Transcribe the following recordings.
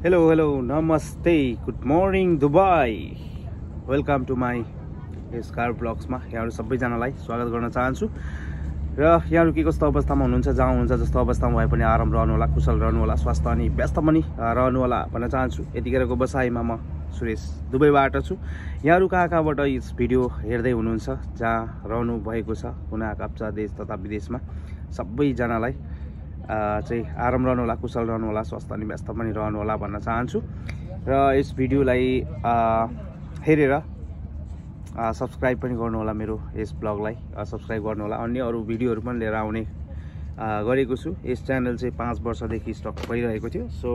Hello, namaste, good morning Dubai. Welcome to my car blogs मा यहाँहरु सबैजनालाई स्वागत गर्न चाहन्छु र यहाँहरु के कस्तो अवस्थामा हुनुहुन्छ जहाँ हुनुहुन्छ जस्तो अवस्थामा भए पनि आराम रहनु होला, कुशल रहनु होला, स्वास्थ्य अनि व्यस्त पनि रहनु होला भन्न चाहन्छु। यतिखेरको बसाइमा म सुरेश दुबईबाट छु। यहाँहरु कहाँबाट यस भिडियो हेर्दै हुनुहुन्छ जहाँ रहनु भएको छ कुना काप्चा देश तथा विदेशमा सबैजनालाई चाहिँ आराम रहनु होला, कुशल रहनु होला, स्वास्थ्य अनि व्यस्त पनि रहनु होला भन्न चाहन्छु। र यस भिडियोलाई हेरेर सब्स्क्राइब पनि गर्नु होला, मेरो यस ब्लगलाई सब्स्क्राइब गर्नु होला। अन्य अरु भिडियोहरु पनि लिएर आउने गरेको छु। यस च्यानल चाहिँ 5 वर्षदेखि स्टक भइरहेको थियो। सो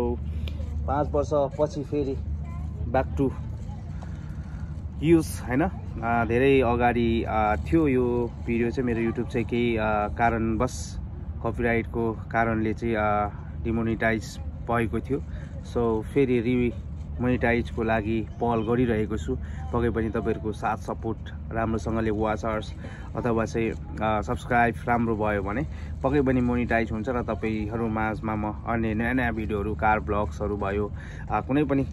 5 वर्ष पछि फेरि ब्याक टु युज हैन, धेरै अगाडि थियो यो भिडियो चाहिँ। मेरो युट्युब चाहिँ केही कारणवश कपिराइटको कारणले चाहिँ डिमोनेटाइज भएको थियो। सो फेरि मोनेटाइजको लागि पहल गरिरहेको छु। पक्कै पनि तपाईहरुको साथ सपोर्ट राम्रोसँगले वाचर्स अथवा चाहिँ सब्स्क्राइब राम्रो भयो भने पक्कै पनि मोनेटाइज हुन्छ र तपाईहरु माझमा म अन्य नयाँ नयाँ भिडियोहरु, कार ब्लग्सहरु भयो, कुनै पनि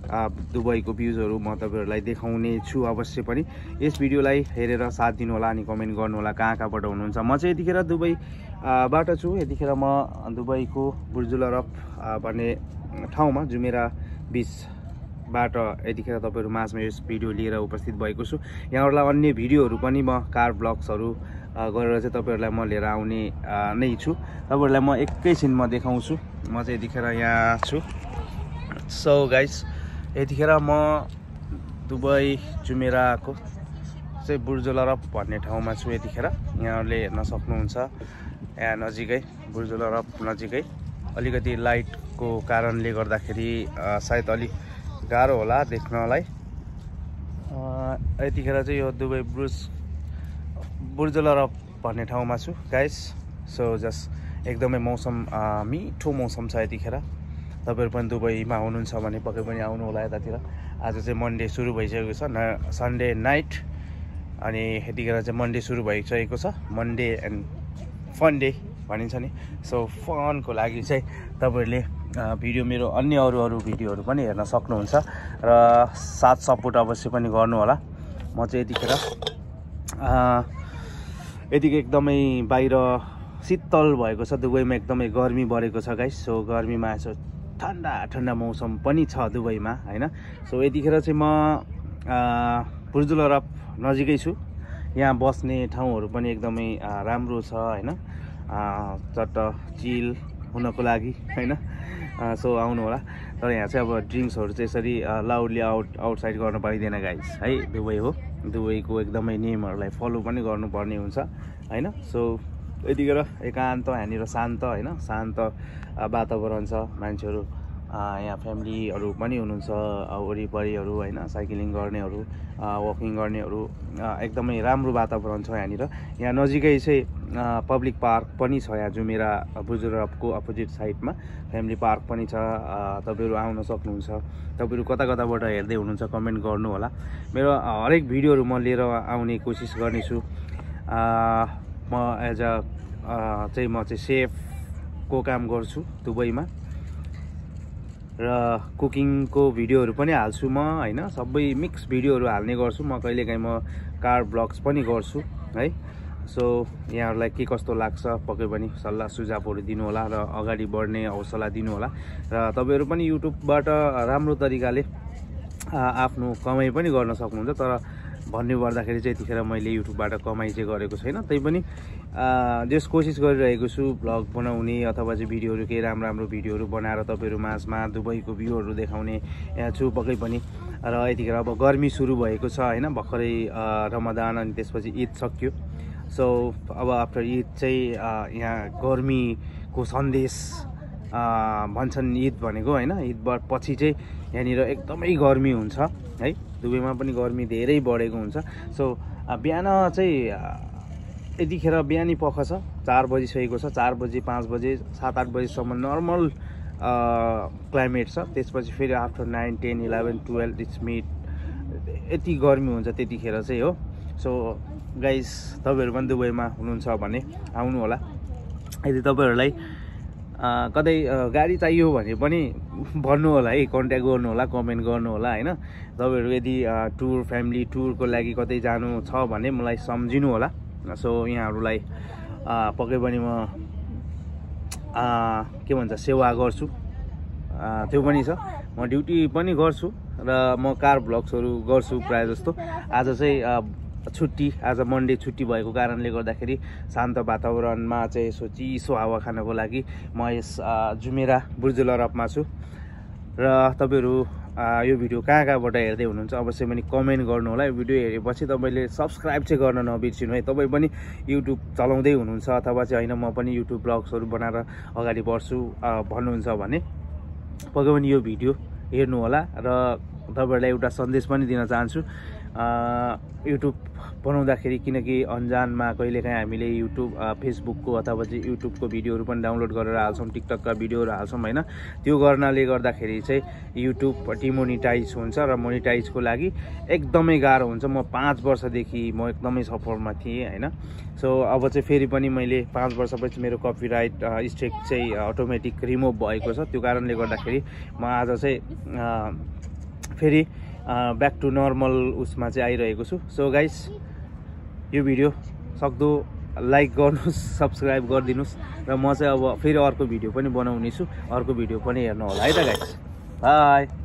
दुबईको भ्यूजहरु म तपाईहरुलाई देखाउने छु अवश्य पनि। यस भिडियोलाई हेरेर साथ दिनु होला अनि कमेन्ट गर्नु होला कहाँबाट हुनुहुन्छ। म चाहिँ यतिखेर दुबई बाट छु। यतिखेर म दुबईको बुर्जुल अरब भन्ने ठाउँमा जुमेरा बीच बाट यतिखेर तपाईहरु माझमा यस भिडियो लिएर उपस्थित भएको छु। यहाँहरुलाई अन्य भिडियोहरु पनि म कार ब्लग्सहरु गरेर चाहिँ तपाईहरुलाई म लिएर आउने नै छु। तपाईहरुलाई म एकैछिनमा देखाउँछु। म चाहिँ यतिखेर यहाँ छु। सो गाइस, यतिखेर म दुबई जुमेराको चाहिँ बुर्जुल अरब भन्ने ठाउँमा छु। यतिखेर यहाँहरुले हेर्न सक्नुहुन्छ, यहाँ नजिकै बुर्जुल अरब नजिकै। अलिकति लाइटको कारणले गर्दाखेरि सायद अलि गाह्रो होला देख्नलाई। यतिखेर चाहिँ यो दुबई बुर्जुल अरब भन्ने ठाउँमा छु गाइस। सो जस्ट एकदमै मौसम मिठो मौसम छ यतिखेर। तपाईहरु पनि दुबईमा हुनुहुन्छ भने पक्कै पनि आउनु होला यतातिर। आज चाहिँ मन्डे सुरु भइसकेको छ, सन्डे नाइट, अनि यतिखेर चाहिँ मन्डे सुरु भइसकेको छ। मन्डे एन्ड फन डे भनिन्छ नि। सो फनको लागि चाहिँ तपाईहरुले भिडियो मेरो अन्य अरु भिडियोहरु पनि हेर्न सक्नुहुन्छ र साथ सपोर्ट अवश्य पनि गर्नु होला। म चाहिँ यतिखेर यतिकै एकदमै बाहिर शीतल भएको छ। दुबईमा एकदमै गर्मी बढेको छ गाइस। सो गर्मीमा यसो ठन्डा मौसम पनि छ दुबईमा हैन। सो यतिखेर चाहिँ म बुर्जुल अरब नजिकै छु। यहाँ बस्ने ठाउँहरु पनि एकदमै राम्रो छ हैन, चट्ट चिल हुनको लागि हैन। सो आउनु होला। तर यहाँ चाहिँ अब ड्रिङ्क्सहरु चाहिँ यसरी लाउडली आउटसाइड गर्न पाइदैन गाइस है। दुबई हो, दुबईको एकदमै नियमहरुलाई फलो पनि गर्नुपर्ने हुन्छ हैन। सो यतिखेर एकान्त यहाँनिर शान्त हैन, शान्त वातावरण छ। मान्छेहरु यहाँ फ्यामिलीहरु पनि हुनुहुन्छ वरिपरिहरु हैन, साइक्लिङ गर्नेहरु, वकिङ गर्नेहरु, एकदमै राम्रो वातावरण छ यहाँनिर। यहाँ नजिकै चाहिँ पब्लिक पार्क पनि छ। यहाँ जुमेरा बुर्जुल अरबको अपोजिट साइडमा फ्यामिली पार्क पनि छ। तपाईहरु आउन सक्नुहुन्छ। तपाईहरु कताबाट हेर्दै हुनुहुन्छ कमेन्ट गर्नु होला। मेरो हरेक भिडियोहरु म लिएर आउने कोसिस गर्नेछु। म एज अ म चाहिँ सेफको काम गर्छु दुबईमा र कुकिङको भिडियोहरु पनि हाल्छु म हैन। सबै मिक्स भिडियोहरु हाल्ने गर्छु म। कहिलेकाहीँ म कार ब्लग्स पनि गर्छु है। सो यहाँहरुलाई के कस्तो लाग्छ पक्कै पनि सल्लाह सुझावहरु दिनु होला र अगाडि बढ्ने हौसला दिनु होला। र तपाईहरु पनि युट्युबबाट राम्रो तरिकाले आफ्नो कमाइ पनि गर्न सक्नुहुन्छ। तर भन्नु पर्दाखेरि चाहिँ यतिखेर मैले युट्युबबाट कमाइ चाहिँ गरेको छैन। तैपनि जस कोसिस गरिरहेको छु ब्लग बनाउने अथवा चाहिँ भिडियोहरु, केही राम्रो भिडियोहरु बनाएर तपाईहरु माझमा दुबईको भ्यूहरु देखाउने यहाँ छु पक्कै पनि। र यतिखेर अब गर्मी सुरु भएको छ हैन, भर्खरै रमजान अनि त्यसपछि ईद सक्यो। सो अब आफ्टर ईद चाहिँ यहाँ गर्मीको सन्देश भन्छन् ईद भनेको हैन। ईद पछि चाहिँ यहाँनिर एकदमै गर्मी हुन्छ है। दुबईमा पनि गर्मी धेरै बढेको हुन्छ। सो बिहान चाहिँ यतिखेर बिहानी पख छ, 4 बजिसकेको छ। 4 बजे 5 बजे 7-8 बजेसम्म नर्मल क्लाइमेट छ। त्यसपछि फेरि आफ्टर 9, 10, 11, 12 इट्स मिड यति गर्मी हुन्छ त्यतिखेर चाहिँ हो। सो गाइस, तपाईहरु पनि दुबईमा हुनुहुन्छ भने आउनु होला। यदि तपाईहरुलाई कतै गाडी चाहियो भने पनि भन्नु होला है, कन्ट्याक्ट गर्नु होला, कमेन्ट गर्नु होला होइन। तपाईँहरू यदि टुर फ्यामिली टुरको लागि कतै जानु छ भने मलाई सम्झिनु होला। सो यहाँहरूलाई पक्कै पनि म के भन्छ सेवा गर्छु, त्यो पनि छ। म ड्युटी पनि गर्छु र म कार ब्लग्सहरू गर्छु प्रायः जस्तो। आज चाहिँ छुट्टी, आज मन्डे छुट्टी भएको कारणले गर्दाखेरि शान्त वातावरणमा चाहिँ यसो चिसो हावा खानको लागि म यस जुमेरा बुर्जुलरपमा छु। र तपाईँहरू यो भिडियो कहाँबाट हेर्दै हुनुहुन्छ अवश्य पनि कमेन्ट गर्नु होला। यो भिडियो हेरेपछि तपाईँले सब्सक्राइब चाहिँ गर्न नबिर्सिनु है। तपाईँ पनि युट्युब चलाउँदै हुनुहुन्छ अथवा चाहिँ होइन म पनि युट्युब ब्लग्सहरू बनाएर अगाडि बढ्छु भन्नुहुन्छ भने पक्कै पनि यो भिडियो हेर्नु होला। र तपाईँहरूलाई एउटा सन्देश पनि दिन चाहन्छु, युट्युब बनाउँदाखेरि किनकि अन्जानमा कहिलेकाहीँ हामीले युट्युब फेसबुकको अथवा चाहिँ युट्युबको भिडियोहरू पनि डाउनलोड गरेर हाल्छौँ, टिकटकका भिडियोहरू हाल्छौँ होइन। त्यो गर्नाले गर्दाखेरि चाहिँ युट्युब डिमोनिटाइज हुन्छ र मोनिटाइजको लागि एकदमै गाह्रो हुन्छ। म 5 वर्षदेखि म एकदमै सफरमा थिएँ होइन। सो अब चाहिँ फेरि पनि मैले 5 वर्षपछि मेरो कपिराइट स्ट्राइक चाहिँ अटोमेटिक रिमुभ भएको छ। त्यो कारणले गर्दाखेरि म आज चाहिँ फेरि ब्याक टु नर्मल उसमा चाहिँ आइरहेको छु। सो गाइस यो भिडियो सक्दो लाइक गर्नुहोस्, सब्सक्राइब गरिदिनुहोस् र म चाहिँ अब फेरि अर्को भिडियो पनि बनाउने छु, अर्को भिडियो पनि हेर्नु होला है त गाइस। बाई।